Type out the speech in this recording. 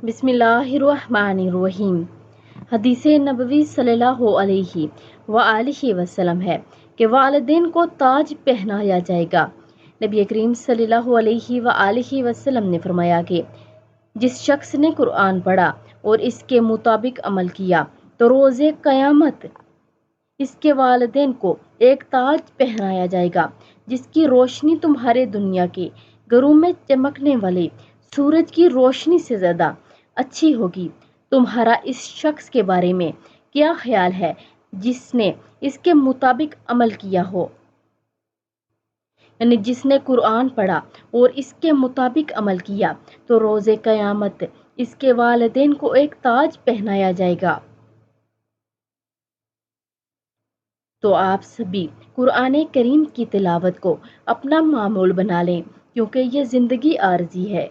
بسم اللہ الرحمن الرحیم۔ حدیث نبوی صلی اللہ علیہ وآلہ وسلم ہے کہ والدین کو تاج پہنایا جائے گا۔ نبی کریم صلی اللہ علیہ وآلہ وسلم نے فرمایا کہ جس شخص نے قرآن پڑھا اور اس کے مطابق عمل کیا تو روز قیامت اس کے والدین کو ایک تاج پہنایا جائے گا جس کی روشنی تمہارے دنیا کے گھروں میں چمکنے والے سورج کی روشنی سے زیادہ اچھی ہوگی۔ تمہارا اس شخص کے بارے میں کیا خیال ہے جس نے اس کے مطابق عمل کیا ہو؟ یعنی جس نے قرآن پڑھا اور اس کے مطابق عمل کیا تو روز قیامت اس کے والدین کو ایک تاج پہنایا جائے گا۔ تو آپ سبھی قرآن کریم کی تلاوت کو اپنا معمول بنا لیں کیونکہ یہ زندگی عارضی ہے۔